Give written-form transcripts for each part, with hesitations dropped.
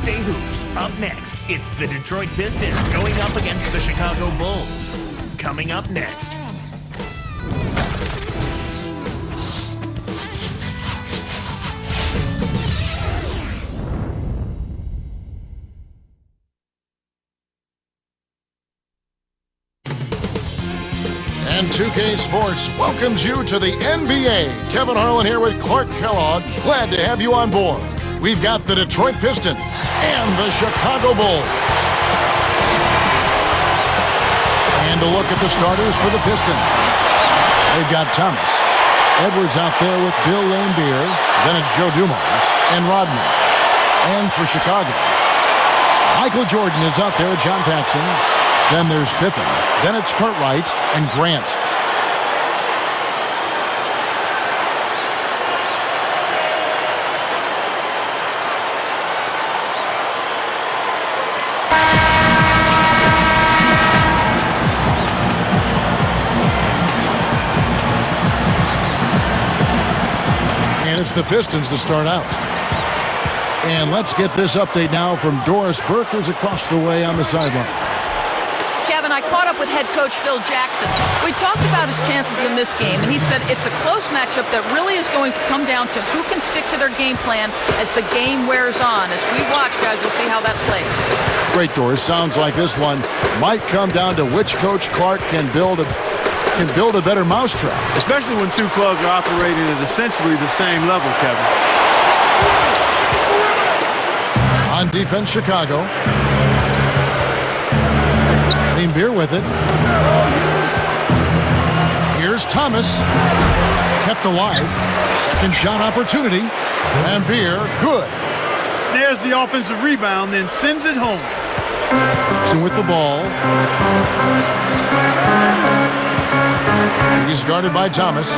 Thursday Hoops. Up next, it's the Detroit Pistons going up against the Chicago Bulls. Coming up next. And 2K Sports welcomes you to the NBA. Kevin Harlan here with Clark Kellogg. Glad to have you on board. We've got the Detroit Pistons and the Chicago Bulls. And a look at the starters for the Pistons. They've got Thomas. Edwards out there with Bill Laimbeer. Then it's Joe Dumars and Rodman. And for Chicago, Michael Jordan is out there with John Paxson. Then there's Pippen. Then it's Cartwright and Grant. And it's the Pistons to start out. And let's get this update now from Doris Burke, who's across the way on the sideline. Kevin, I caught up with head coach Phil Jackson. We talked about his chances in this game, and he said it's a close matchup that really is going to come down to who can stick to their game plan as the game wears on. As we watch, guys, we'll see how that plays. Great, Doris. Sounds like this one might come down to which Coach Clark can build a better mousetrap. Especially when two clubs are operating at essentially the same level, Kevin. On defense, Chicago. Beer with it. Here's Thomas. Kept alive. Second shot opportunity. And Beer, good. Snares the offensive rebound, then sends it home. Jackson with the ball. He's guarded by Thomas.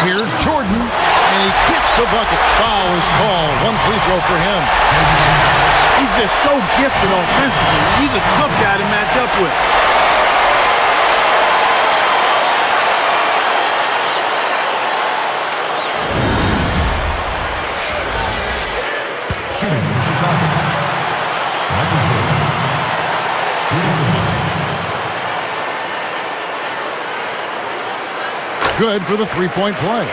Here's Jordan. And he gets the bucket. Foul is called. One free throw for him. He's just so gifted offensively. He's a tough guy to match up with. Good for the three-point play.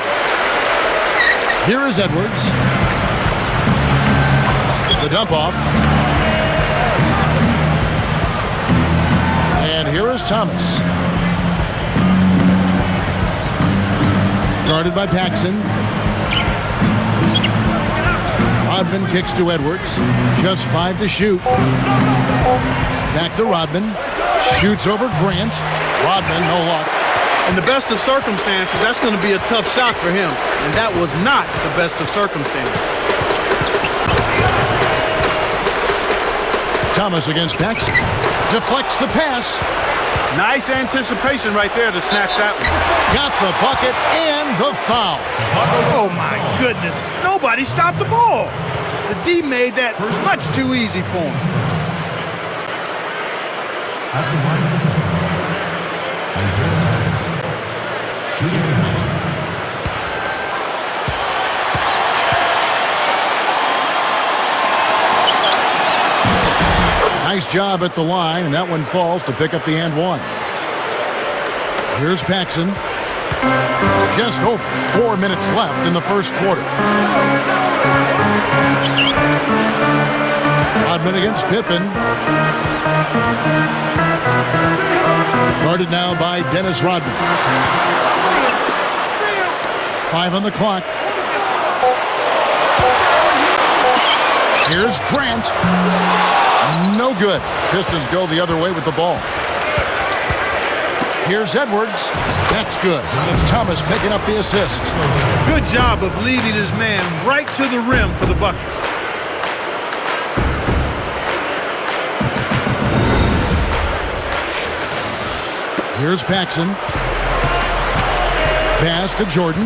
Here is Edwards. The dump off. And here is Thomas. Guarded by Paxson. Rodman kicks to Edwards. Just 5 to shoot. Back to Rodman. Shoots over Grant. Rodman, no luck. In the best of circumstances, that's going to be a tough shot for him. And that was not the best of circumstances. Thomas against Paxson. Deflects the pass. Nice anticipation right there to snatch that one. Got the bucket and the foul. Oh, my goodness. Nobody stopped the ball. The D made that much too easy for him. Nice job at the line, and that one falls to pick up the and one. Here's Paxson. Just over 4 minutes left in the first quarter. Rodman against Pippen. Guarded now by Dennis Rodman. 5 on the clock. Here's Grant. No good. Pistons go the other way with the ball. Here's Edwards. That's good. And it's Thomas picking up the assist. Good job of leading his man right to the rim for the bucket. Here's Paxson. Pass to Jordan.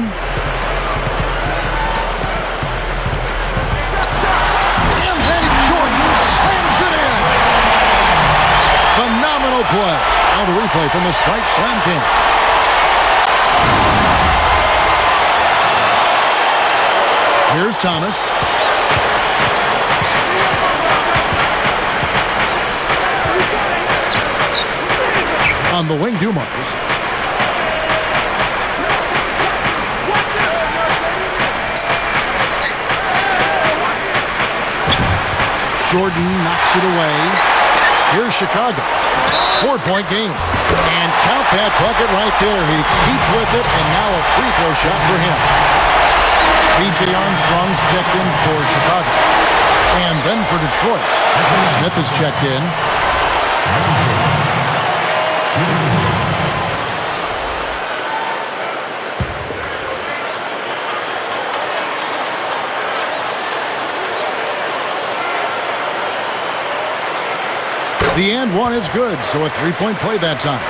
And then Jordan slams it in. Phenomenal play. Now the replay from the Sprite Slam King. Here's Thomas. On the wing, Dumars. Jordan knocks it away. Here's Chicago. 4-point game. And count that bucket right there. He keeps with it, and now a free throw shot for him. B.J. Armstrong's checked in for Chicago. And then for Detroit, Smith is checked in. The and one is good, so a three-point play that time.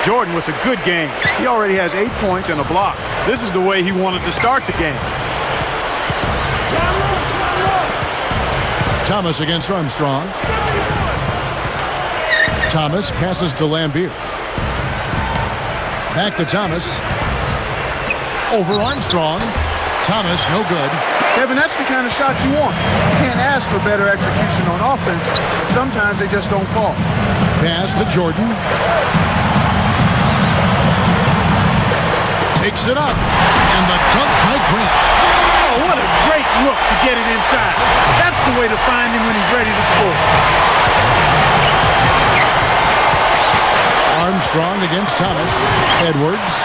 Jordan with a good game. He already has 8 points and a block. This is the way he wanted to start the game. Thomas against Armstrong. Thomas passes to Lambier. Back to Thomas. Over Armstrong. Thomas, no good. Kevin, that's the kind of shot you want. You can't ask for better execution on offense, but sometimes they just don't fall. Pass to Jordan. Takes it up. And the dunk by Grant. Oh, what a great look to get it inside. That's the way to find him when he's ready to score. Armstrong against Thomas. Edwards.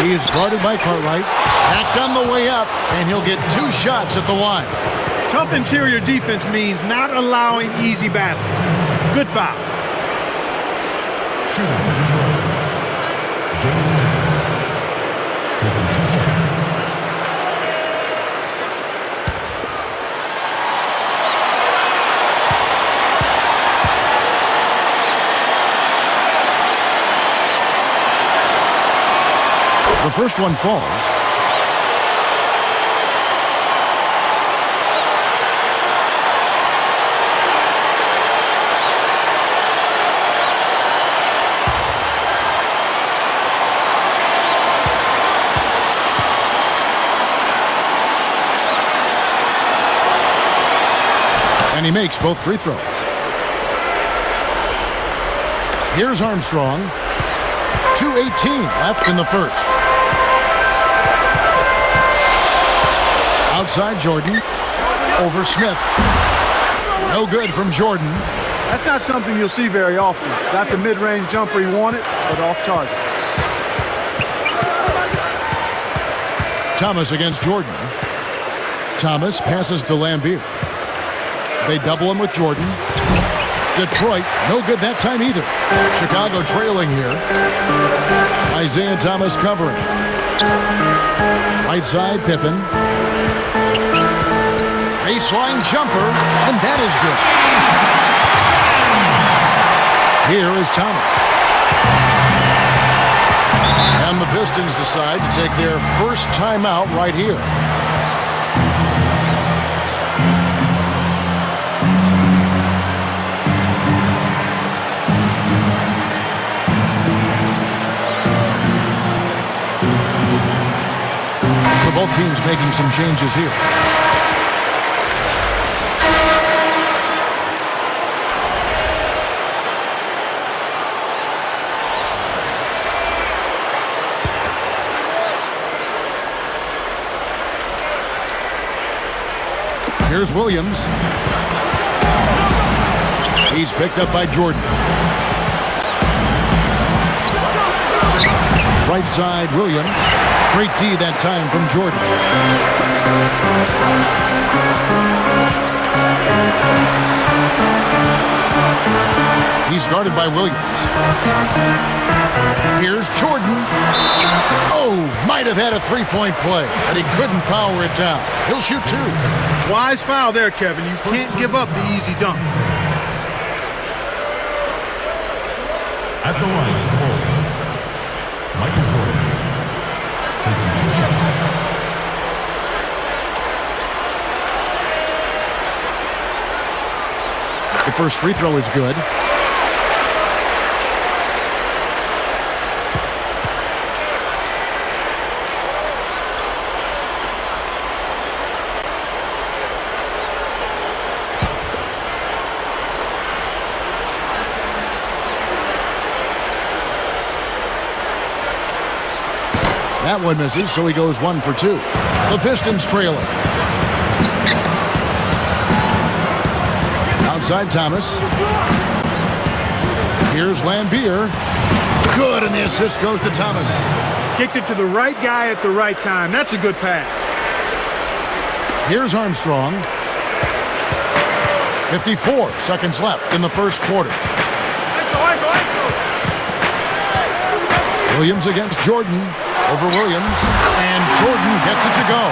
He is guarded by Cartwright. Backed on the way up, and he'll get 2 shots at the line. Tough interior defense means not allowing easy baskets. Good foul. The first one falls. And he makes both free throws. Here's Armstrong. 2:18 left in the first. Outside Jordan. Over Smith. No good from Jordan. That's not something you'll see very often. Got the mid-range jumper he wanted, but off target. Thomas against Jordan. Thomas passes to Lambier. They double him with Jordan. Detroit, no good that time either. Chicago trailing here. Isaiah Thomas covering. Right side, Pippen. Baseline jumper, and that is good. Here is Thomas. And the Pistons decide to take their first timeout right here. So both teams making some changes here. Here's Williams. He's picked up by Jordan. Right side, Williams. Great D that time from Jordan. He's guarded by Williams. Here's Jordan. Oh, might have had a three-point play, but he couldn't power it down. He'll shoot 2. Wise foul there, Kevin. You can't give up the easy dunk. At the line, Bulls, Michael Jordan, taking 2 shots. The first free throw is good. That one misses, so he goes 1 for 2. The Pistons trailing. Outside Thomas. Here's Lambier. Good, and the assist goes to Thomas. Kicked it to the right guy at the right time. That's a good pass. Here's Armstrong. 54 seconds left in the first quarter. Williams against Jordan. Over Williams, and Jordan gets it to go.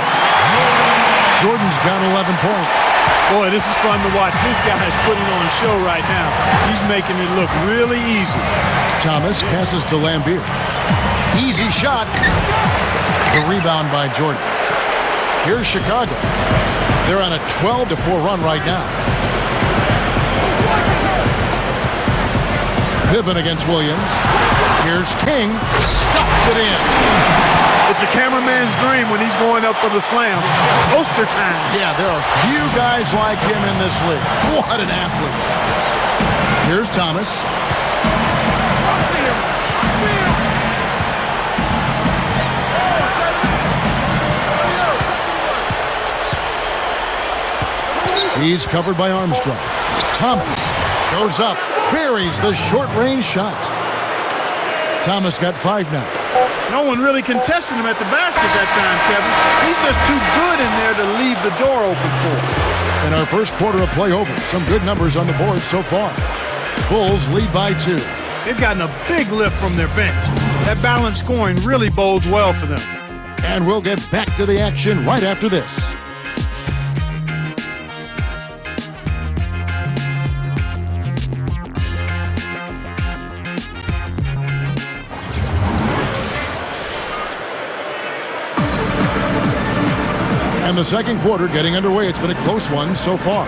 Jordan's got 11 points. Boy, this is fun to watch. This guy's putting on a show right now. He's making it look really easy. Thomas passes to Lambier. Easy shot. The rebound by Jordan. Here's Chicago. They're on a 12-4 run right now. Pippen against Williams. Here's King. Stuffs it in. It's a cameraman's dream when he's going up for the slam. Poster time. Yeah, there are few guys like him in this league. What an athlete. Here's Thomas. He's covered by Armstrong. Thomas goes up, buries the short-range shot. Thomas got 5 now. No one really contested him at the basket that time, Kevin. He's just too good in there to leave the door open for him. In our first quarter of play over, some good numbers on the board so far. Bulls lead by 2. They've gotten a big lift from their bench. That balanced scoring really bodes well for them. And we'll get back to the action right after this. And the second quarter getting underway. It's been a close one so far.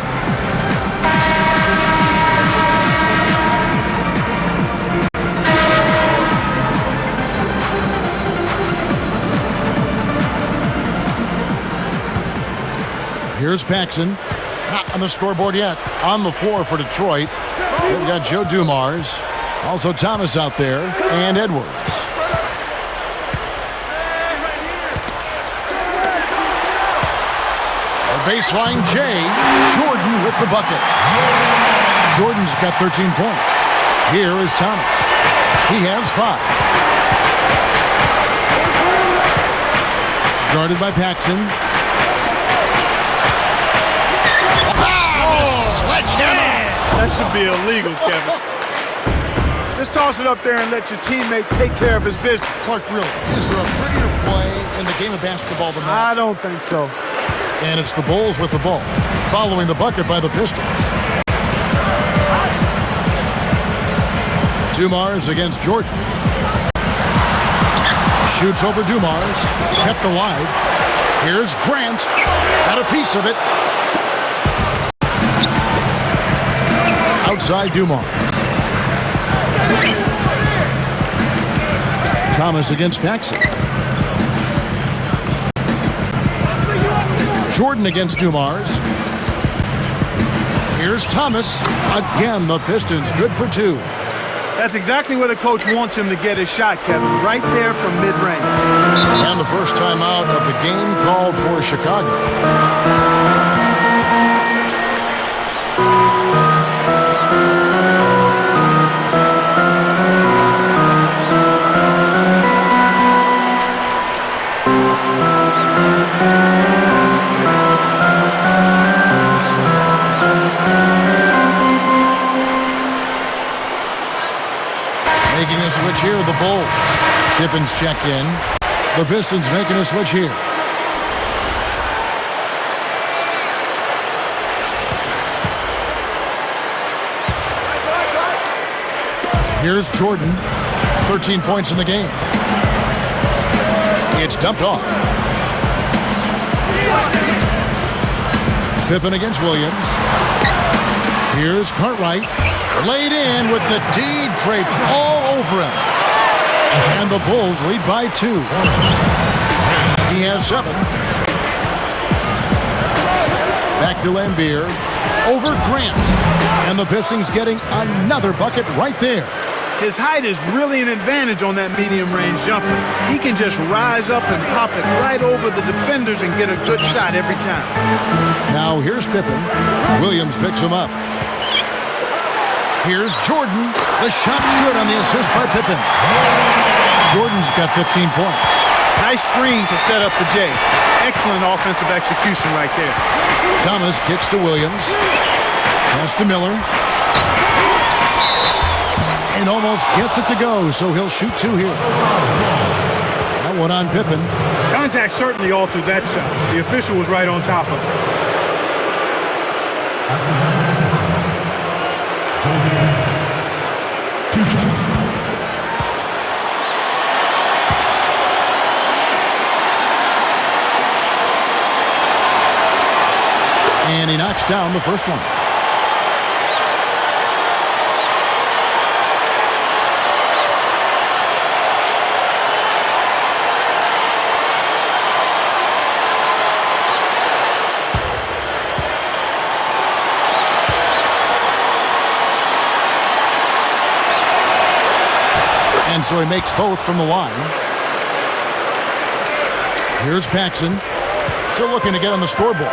Here's Paxson. Not on the scoreboard yet. On the floor for Detroit. We've got Joe Dumars. Also Thomas out there. And Edwards. Baseline Jay. Jordan with the bucket. Jordan's got 13 points. Here is Thomas. He has 5. Guarded by Paxson. Sledgehammer! That should be illegal, Kevin. Just toss it up there and let your teammate take care of his business. Clark, really, is there a prettier play in the game of basketball than that? I don't think so. And it's the Bulls with the ball, following the bucket by the Pistons. Dumars against Jordan. Shoots over Dumars. Kept alive. Here's Grant. Got a piece of it. Outside Dumars. Thomas against Paxson. Jordan against Dumars. Here's Thomas. Again, the Pistons good for 2. That's exactly where the coach wants him to get his shot, Kevin. Right there from mid-range. And the first time out of the game called for Chicago. Making a switch here, the Bulls. Pippin's checked in. The Pistons making a switch here. Here's Jordan. 13 points in the game. It's dumped off. Pippen against Williams. Here's Cartwright. Laid in with the deed draped all over him. And the Bulls lead by 2. He has 7. Back to Lambier. Over Grant. And the Pistons getting another bucket right there. His height is really an advantage on that medium-range jumper. He can just rise up and pop it right over the defenders and get a good shot every time. Now here's Pippen. Williams picks him up. Here's Jordan. The shot's good on the assist by Pippen. Jordan's got 15 points. Nice screen to set up the J. Excellent offensive execution right there. Thomas kicks to Williams. Pass to Miller. And almost gets it to go, so he'll shoot two here. That one on Pippen. Contact certainly altered that shot. The official was right on top of it. Two shots. And he knocks down the first one. And so he makes both from the line. Here's Paxson. Still looking to get on the scoreboard.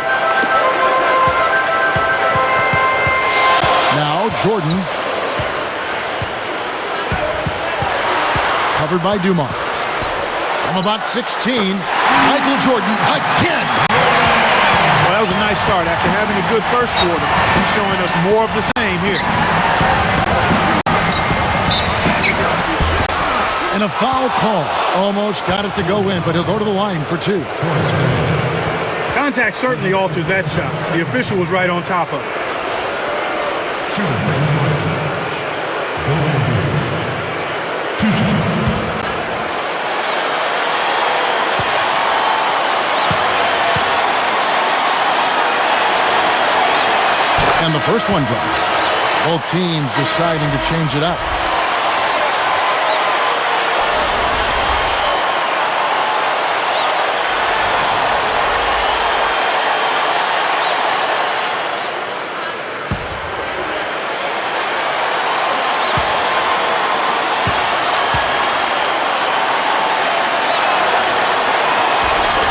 Now Jordan. Covered by Dumars. From about 16, Michael Jordan again. Well, that was a nice start. After having a good first quarter, he's showing us more of the same here. And a foul call. Almost got it to go in, but he'll go to the line for two. Contact certainly altered that shot. The official was right on top of it. Two shots. And the first one drops. Both teams deciding to change it up.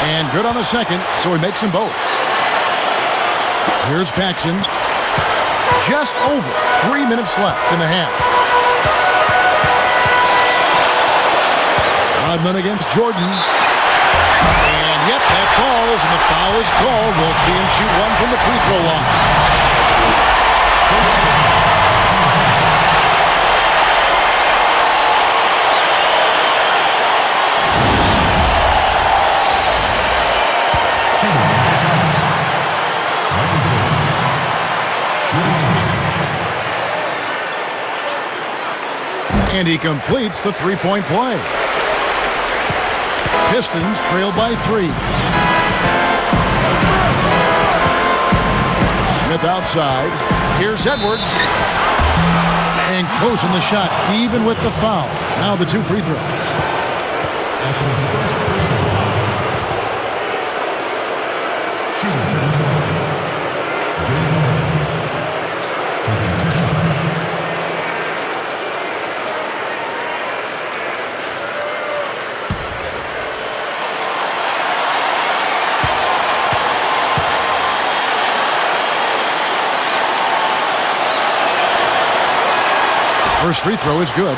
And good on the second, so he makes them both. Here's Paxson. Just over 3 minutes left in the half. Rodman against Jordan. And yep, that falls, and the foul is called. We'll see him shoot one from the free throw line. And he completes the three-point play. Pistons trail by 3. Smith outside. Here's Edwards. And closing the shot, even with the foul. Now the two free throws. That's his first personal foul. Shooting for the James Evans. Taking 2 shots. First free throw is good.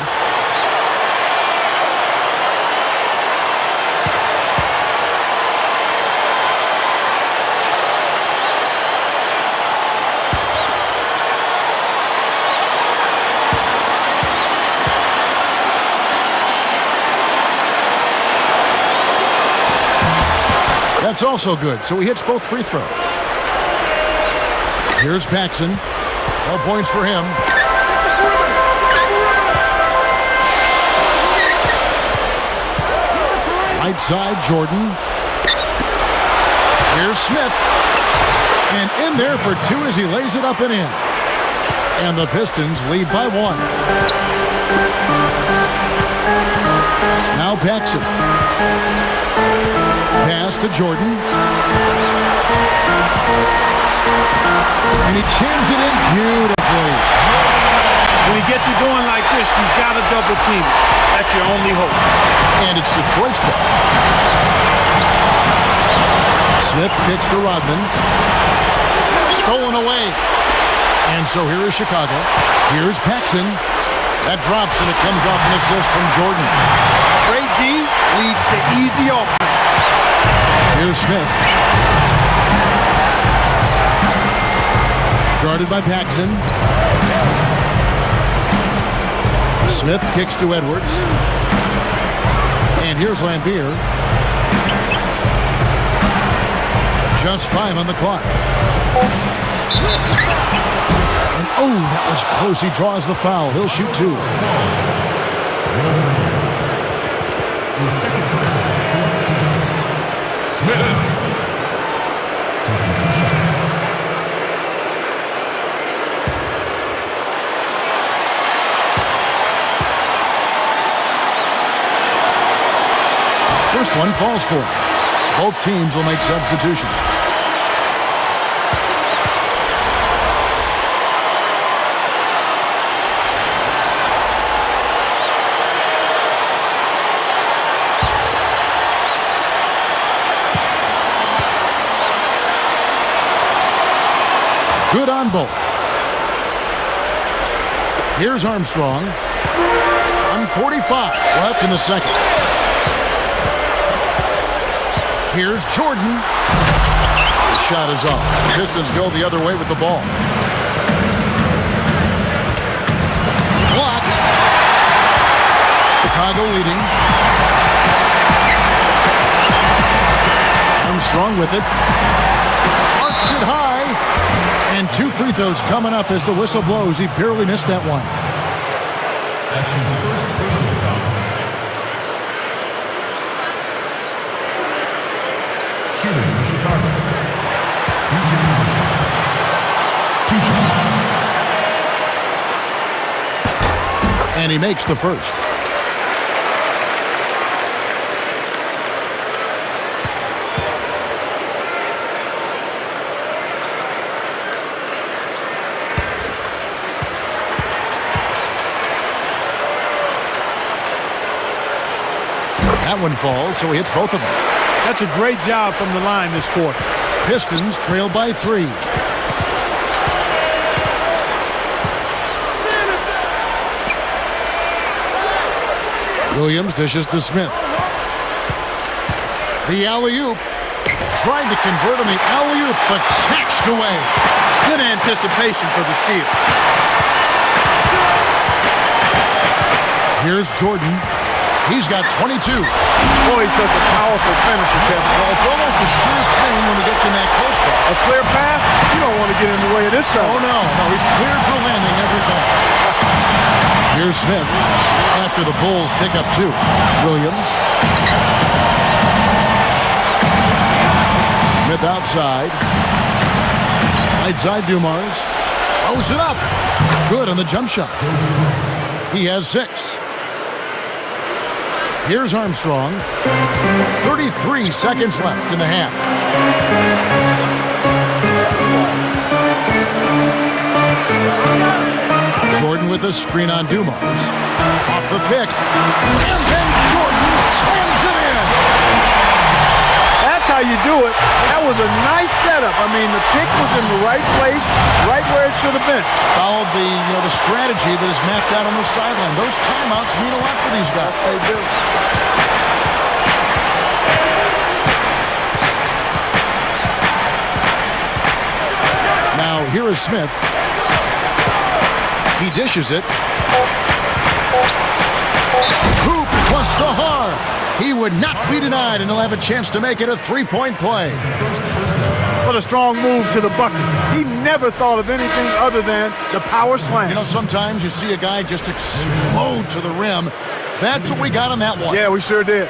That's also good, so he hits both free throws. Here's Paxson. No points for him. Right side, Jordan. Here's Smith. And in there for 2 as he lays it up and in. And the Pistons lead by 1. Now Paxson. Pass to Jordan. And he jams it in beautifully. When he gets it going like this, you've got to double team it. That's your only hope. And it's Detroit's ball. Smith kicks to Rodman. Stolen away. And so here is Chicago. Here's Paxson. That drops, and it comes off an assist from Jordan. Great D leads to easy offense. Here's Smith. Guarded by Paxson. Smith kicks to Edwards. And here's Lambier. Just 5 on the clock. And oh, that was close. He draws the foul. He'll shoot 2. The second person, Smith. Taking 2 shots. First one falls for him. Both teams will make substitutions. Good on both. Here's Armstrong. 1:45 left in the second. Here's Jordan. The shot is off. Pistons go the other way with the ball. Blocked. Chicago leading. Armstrong with it. Arcs it high. And 2 free throws coming up as the whistle blows. He barely missed that one. That's his first personal foul. Shooting for Chicago. Two shots. And he makes the first. That one falls, so he hits both of them. That's a great job from the line this quarter. Pistons trail by 3. Williams dishes to Smith. The alley-oop. Trying to convert on the alley-oop, but snatched away. Good anticipation for the steal. Here's Jordan. He's got 22. Boy, he's such a powerful finisher, Kevin. Well, it's almost a sure thing when he gets in that close ball. A clear path? You don't want to get in the way of this fella. Oh, no. No, he's cleared for landing every time. Here's Smith after the Bulls pick up 2. Williams. Smith outside. Right side Dumars. Throws it up. Good on the jump shot. He has 6. Here's Armstrong. 33 seconds left in the half. Jordan with a screen on Dumars. Off the pick. And then Jordan slams it in. That's how you do it. That was a nice setup. I mean, the pick was in the right place, right where it should have been. Followed the strategy that is mapped out on the sideline. Those timeouts mean a lot for these guys. They do. Now, here is Smith. He dishes it. Hoop plus the har. He would not be denied, and he'll have a chance to make it a 3-point play. What a strong move to the bucket. He never thought of anything other than the power slam. You know, sometimes you see a guy just explode to the rim. That's what we got on that one. Yeah, we sure did.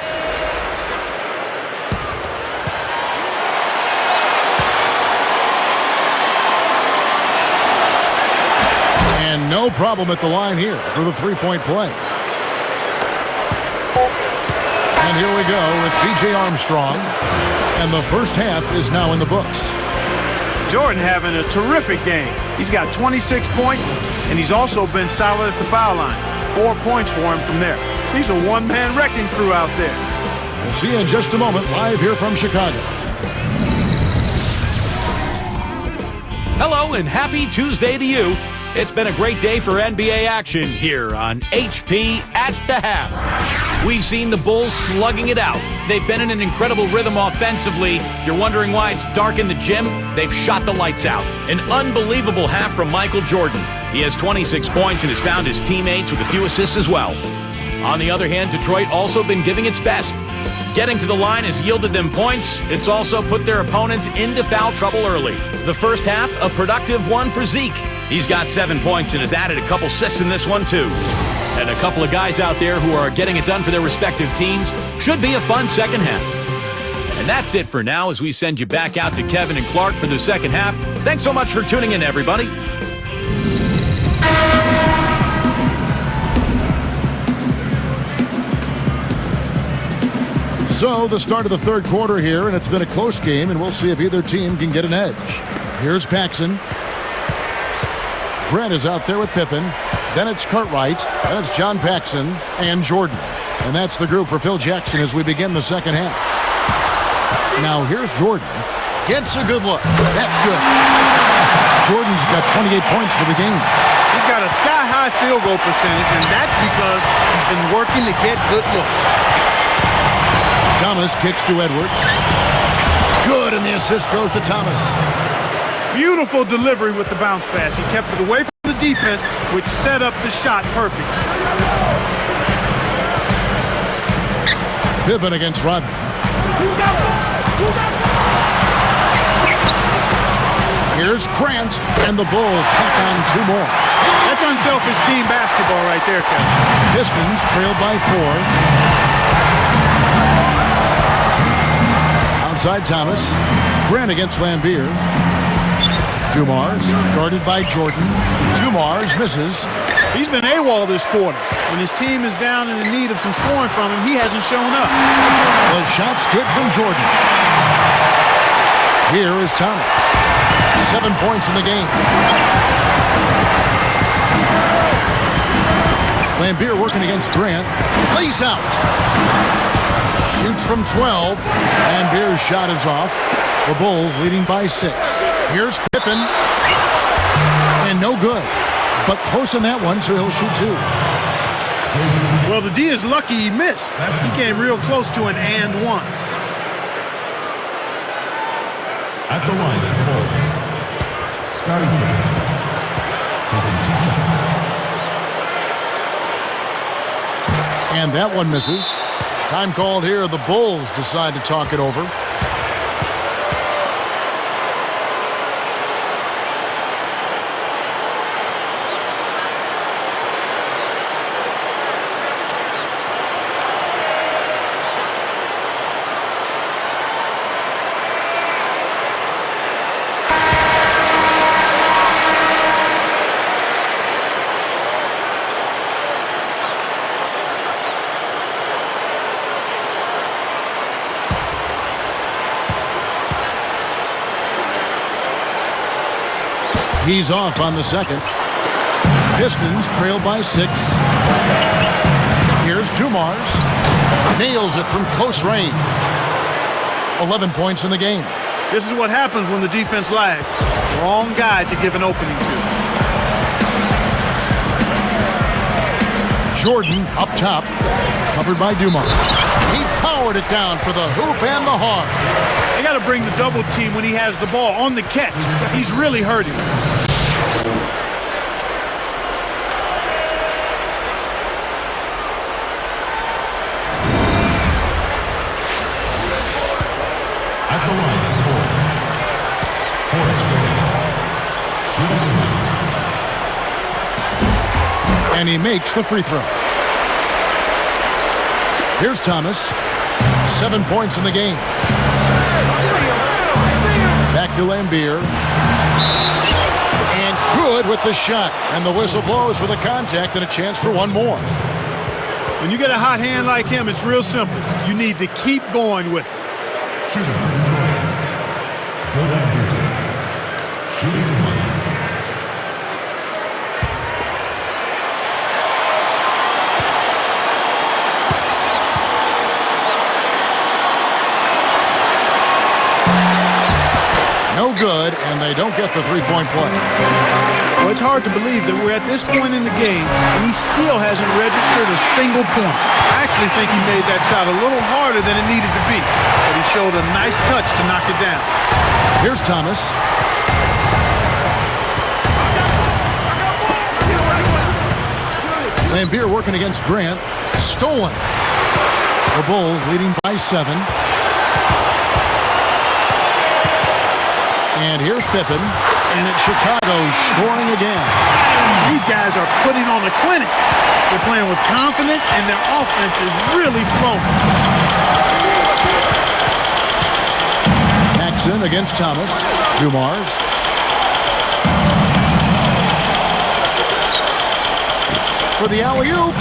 And no problem at the line here for the 3-point play. And here we go with B.J. Armstrong. And the first half is now in the books. Jordan having a terrific game. He's got 26 points, and he's also been solid at the foul line. 4 points for him from there. He's a one-man wrecking crew out there. We'll see you in just a moment, live here from Chicago. Hello and happy Tuesday to you. It's been a great day for NBA action here on HP at the half. We've seen the Bulls slugging it out. They've been in an incredible rhythm offensively. If you're wondering why it's dark in the gym, they've shot the lights out. An unbelievable half from Michael Jordan. He has 26 points and has found his teammates with a few assists as well. On the other hand, Detroit also been giving its best. Getting to the line has yielded them points. It's also put their opponents into foul trouble early. The first half, a productive one for Zeke. He's got 7 points and has added a couple assists in this one too. And a couple of guys out there who are getting it done for their respective teams. Should be a fun second half. And that's it for now as we send you back out to Kevin and Clark for the second half. Thanks so much for tuning in, everybody. So, the start of the third quarter here, and it's been a close game, and we'll see if either team can get an edge. Here's Paxson. Grant is out there with Pippen. Then it's Cartwright. Then it's John Paxson and Jordan. And that's the group for Phil Jackson as we begin the second half. Now, here's Jordan. Gets a good look. That's good. Jordan's got 28 points for the game. He's got a sky-high field goal percentage, and that's because he's been working to get good looks. Thomas kicks to Edwards. Good, and the assist goes to Thomas. Beautiful delivery with the bounce pass. He kept it away from the defense, which set up the shot perfect. Pippen against Rodman. Here's Grant, and the Bulls tack on 2 more. That's unselfish team basketball right there, Kevin. Pistons trailed by 4. Outside Thomas. Grant against Lambeer. Dumars guarded by Jordan. Dumars misses. He's been AWOL this quarter. When his team is down and in need of some scoring from him, he hasn't shown up. The shot's good from Jordan. Here is Thomas. 7 points in the game. Lambeer working against Grant. Lays out. Shoots from 12. Lambier's shot is off. The Bulls leading by 6. Here's Pippen. And no good. But close on that one, so he'll shoot 2. Well, the D is lucky he missed. He came real close to an and 1. At the line for the Bulls, Scotty Pippen, taking 2 shots. And that one misses. Time called here. The Bulls decide to talk it over. He's off on the second. Pistons trail by 6. Here's Dumars. Nails it from close range. 11 points in the game. This is what happens when the defense lags. Wrong guy to give an opening to. Jordan up top. Covered by Dumars. He powered it down for the hoop and the hard. They got to bring the double team when he has the ball on the catch. He's really hurting. At the line for the Bulls, Horace Grant, shooting. And he makes the free throw. Here's Thomas. 7 points in the game. Back to Lambeer. And good with the shot. And the whistle blows for the contact and a chance for one more. When you get a hot hand like him, it's real simple. You need to keep going with it. Shooting for Detroit, Bill Lambeer. Shooting 1. No good, and they don't get the three-point play. Well, it's hard to believe that we're at this point in the game, and he still hasn't registered a single point. I actually think he made that shot a little harder than it needed to be, but he showed a nice touch to knock it down. Here's Thomas. Lambier working against Grant. Stolen. The Bulls leading by 7. And here's Pippen, and it's Chicago scoring again. These guys are putting on a clinic. They're playing with confidence, and their offense is really flowing. Paxson against Thomas. Dumars. For the alley-oop.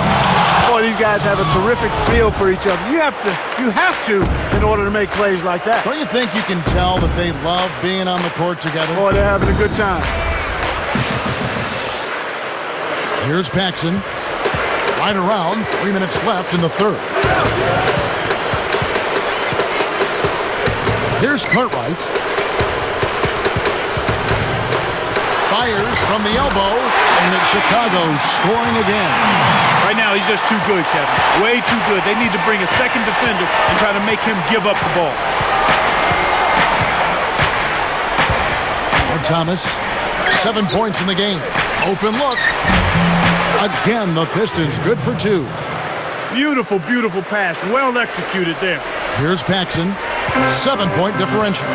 Boy, these guys have a terrific feel for each other. You have to in order to make plays like that. Don't you think you can tell that they love being on the court together? Boy, they're having a good time. Here's Paxson. Right around. 3 minutes left in the third. Here's Cartwright. Fires from the elbow, and it's Chicago scoring again. Right now, he's just too good, Kevin. Way too good. They need to bring a second defender and try to make him give up the ball. For Thomas, 7 points in the game. Open look. Again, the Pistons good for 2. Beautiful, beautiful pass. Well executed there. Here's Paxson. 7-point differential.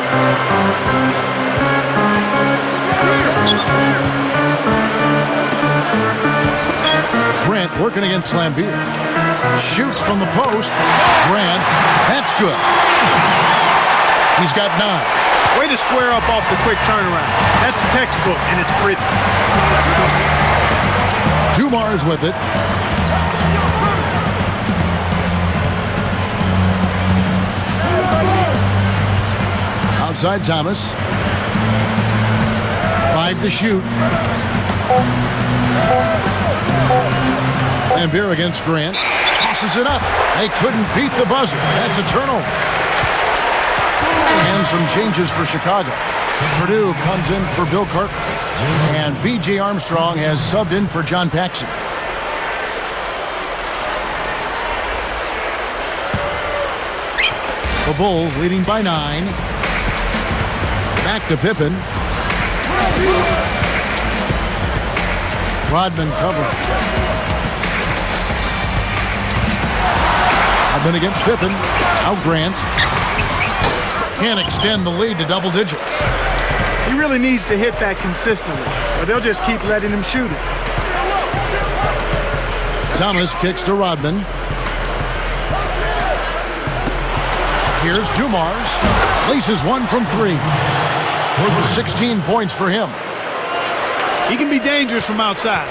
Grant working against Lambier. Shoots from the post. Grant, that's good. He's got 9. Way to square up off the quick turnaround. That's textbook, and it's pretty. Dumars with it. Outside Thomas. 5 to shoot. Lambier against Grant. Tosses it up. They couldn't beat the buzzer. That's a turnover. And some changes for Chicago. Purdue comes in for Bill Carter. And B.J. Armstrong has subbed in for John Paxson. The Bulls leading by 9. Back to Pippen. Rodman covering. Rodman against Pippen. Now Grant. Can't extend the lead to double digits. He really needs to hit that consistently, or they'll just keep letting him shoot it. Thomas kicks to Rodman. Here's Dumars. Laces 1 from 3. 16 points for him. He can be dangerous from outside.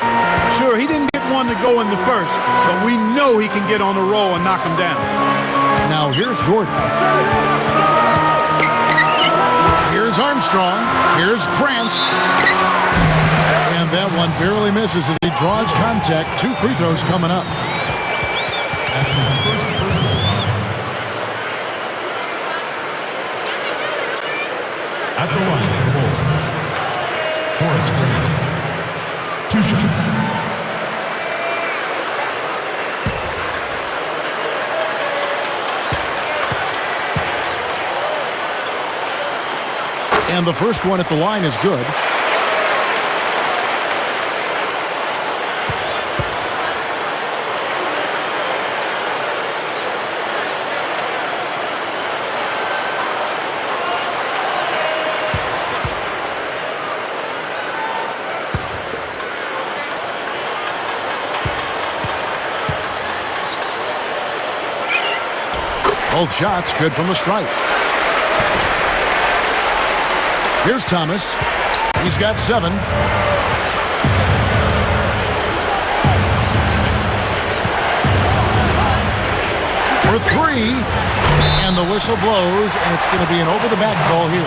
Sure, he didn't get one to go in the first, but we know he can get on a roll and knock him down. Now here's Jordan. Here's Armstrong. Here's Grant. And that one barely misses as he draws contact. 2 free throws coming up. That's his first personal. At the line for the Bulls, Horace Grant. 2 shots. And the first one at the line is good. Both shots good from the stripe. Here's Thomas. He's got 7. For 3. And the whistle blows, and it's going to be an over-the-back call here.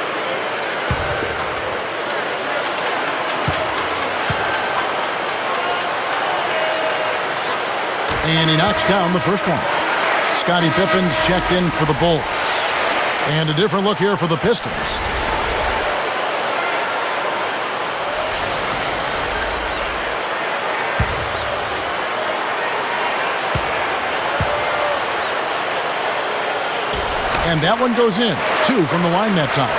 knocks down the first one. Scottie Pippen's checked in for the Bulls. And a different look here for the Pistons. And that one goes in. 2 from the line that time.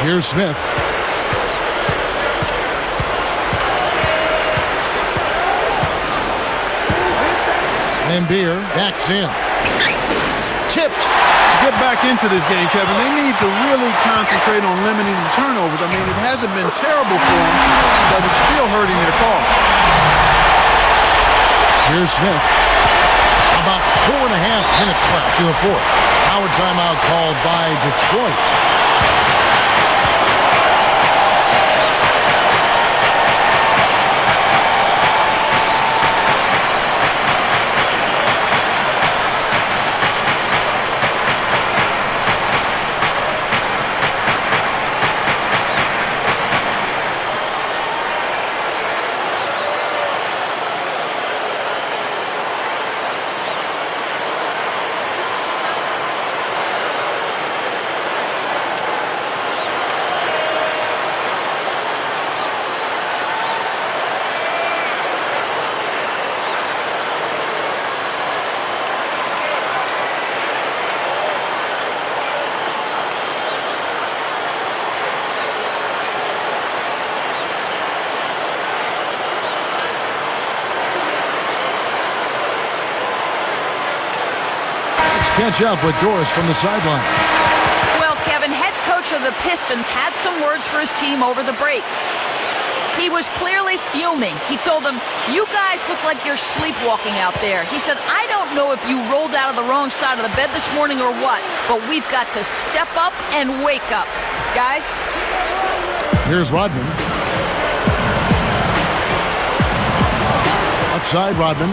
Here's Smith. Lambeer backs in. Tipped. Get back into this game, Kevin. They need to really concentrate on limiting the turnovers. I mean, it hasn't been terrible for them, but it's still hurting their cause. Here's Smith. About 4.5 minutes left in the fourth. Now a timeout called by Detroit. Catch up with Doris from the sideline. Well, Kevin, head coach of the Pistons had some words for his team over the break. He was clearly fuming. He told them, "You guys look like you're sleepwalking out there." He said, "I don't know if you rolled out of the wrong side of the bed this morning or what, but we've got to step up and wake up." Guys? Here's Rodman. Outside Rodman.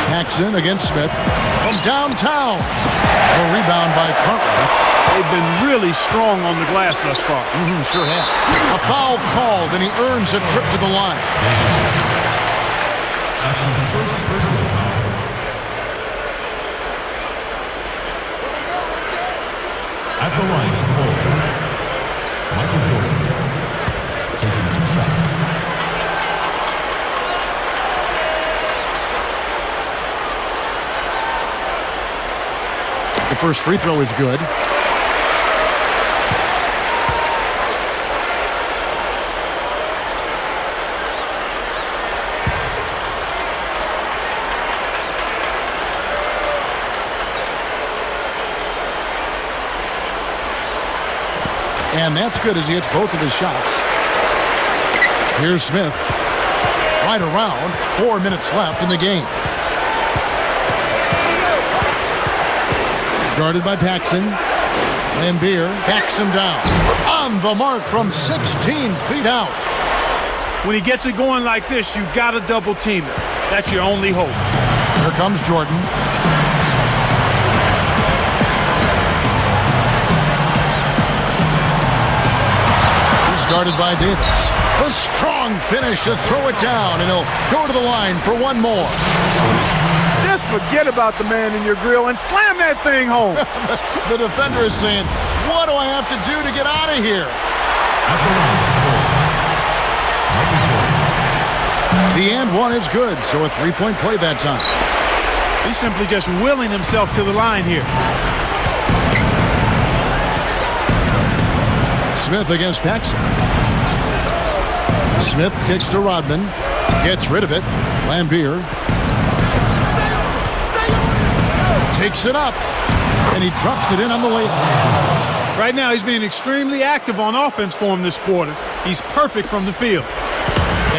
Paxson against Smith from downtown. A rebound by Cartwright. They've been really strong on the glass thus far. Sure have. A foul called, and he earns a trip to the line. That's his first personal foul. At the line for Bulls, Michael Jordan, taking 2 shots. The first free throw is good. And that's good as he hits both of his shots. Here's Smith. Right around. 4 minutes left in the game. Guarded by Paxson. Lambeer backs him down. On the mark from 16 feet out. When he gets it going like this, you got to double team it. That's your only hope. Here comes Jordan. He's guarded by Davis. A strong finish to throw it down, and he'll go to the line for one more. Just forget about the man in your grill and slam that thing home. The defender is saying, "What do I have to do to get out of here?" At the line for Bulls, Michael Jordan. The and one is good, so a three-point play that time. He's simply just willing himself to the line here. Smith against Paxson. Smith kicks to Rodman. Gets rid of it. Lambeer takes it up, and he drops it in on the layup. Right now, he's being extremely active on offense for him this quarter. He's perfect from the field.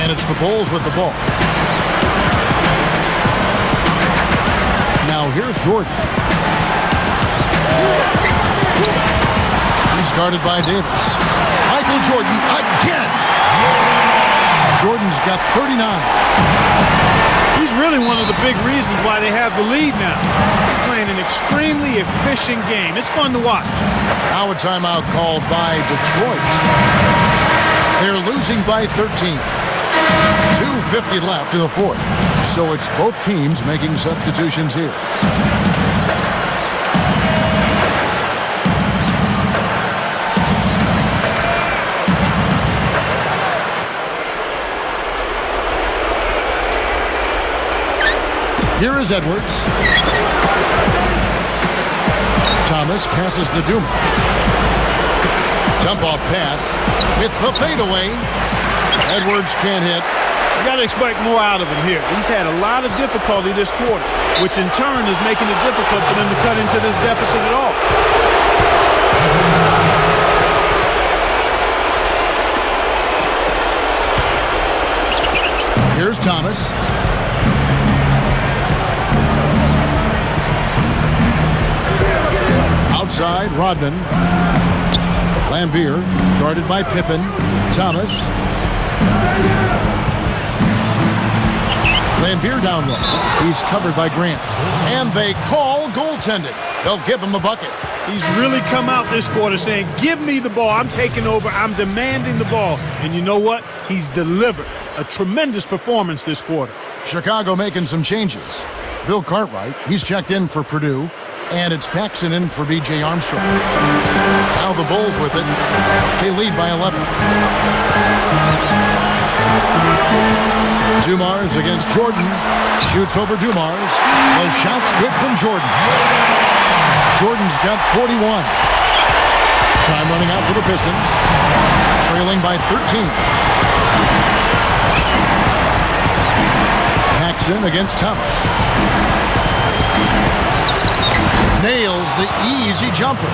And it's the Bulls with the ball. Now here's Jordan. He's guarded by Davis. Michael Jordan again. Jordan's got 39. He's really one of the big reasons why they have the lead now. He's playing an extremely efficient game. It's fun to watch. Now a timeout called by Detroit. They're losing by 13. 2:50 left in the fourth. So it's both teams making substitutions here. Here is Edwards. Thomas passes to Dumas. Jump-off pass with the fadeaway. Edwards can't hit. You got to expect more out of him here. He's had a lot of difficulty this quarter, which in turn is making it difficult for them to cut into this deficit at all. Here's Thomas. Outside, Rodman. Lambier, guarded by Pippen. Thomas. Lambier down low. He's covered by Grant. And they call goaltending. They'll give him a bucket. He's really come out this quarter saying, give me the ball. I'm taking over. I'm demanding the ball. And you know what? He's delivered. A tremendous performance this quarter. Chicago making some changes. Bill Cartwright, he's checked in for Purdue. And it's Paxson in for B.J. Armstrong. Now the Bulls with it. They lead by 11. Dumars against Jordan. Shoots over Dumars. The shot's good from Jordan. Jordan's got 41. Time running out for the Pistons. Trailing by 13. Paxson against Thomas. Nails the easy jumper.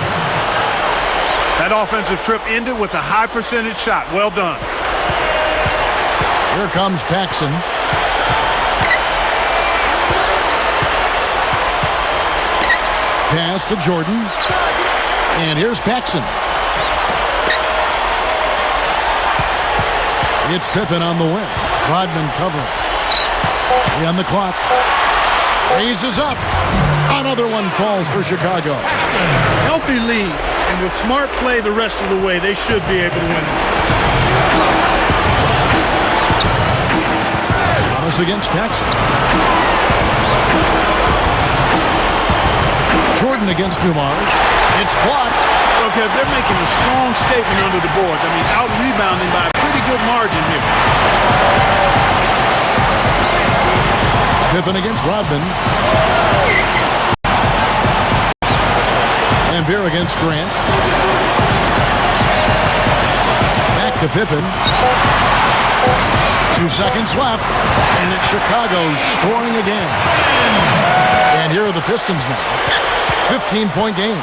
That offensive trip ended with a high percentage shot. Well done. Here comes Paxson. Pass to Jordan. And here's Paxson. It's Pippen on the wing. Rodman covering. 3 on the clock. Raises up. Another one falls for Chicago. Healthy lead, and with smart play the rest of the way, they should be able to win this. Thomas against Paxson. Jordan against Dumars. It's blocked. Okay, they're making a strong statement under the boards. I mean, out-rebounding by a pretty good margin here. Pippen against Rodman. Lambier against Grant. Back to Pippen. 2 seconds left. And it's Chicago scoring again. And here are the Pistons now. 15-point game.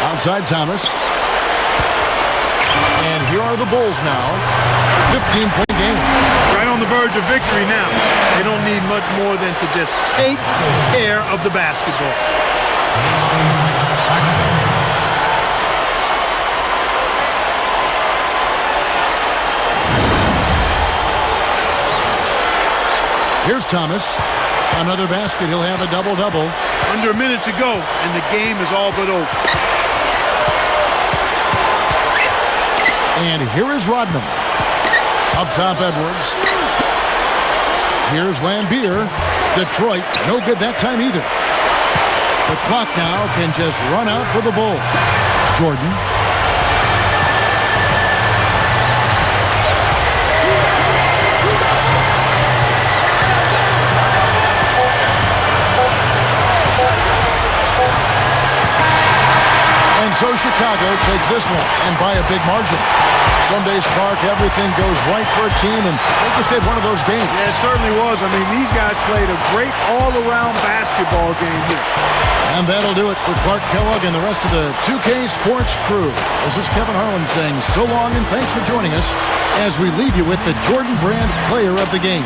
Outside Thomas. And here are the Bulls now. 15-point game. Right on the verge of victory now. They don't need much more than to just take care of the basketball. Here's Thomas. Another basket. He'll have a double-double. Under a minute to go, and the game is all but over. And here is Rodman. Up top, Edwards. Here's Lambier. Detroit, no good that time either. The clock now can just run out for the Bulls. Jordan. And so Chicago takes this one, and by a big margin. Some days, Clark, everything goes right for a team, and they just had one of those games. Yeah, it certainly was. I mean, these guys played a great all-around basketball game here. And that'll do it for Clark Kellogg and the rest of the 2K Sports crew. This is Kevin Harlan saying so long and thanks for joining us as we leave you with the Jordan Brand Player of the Game.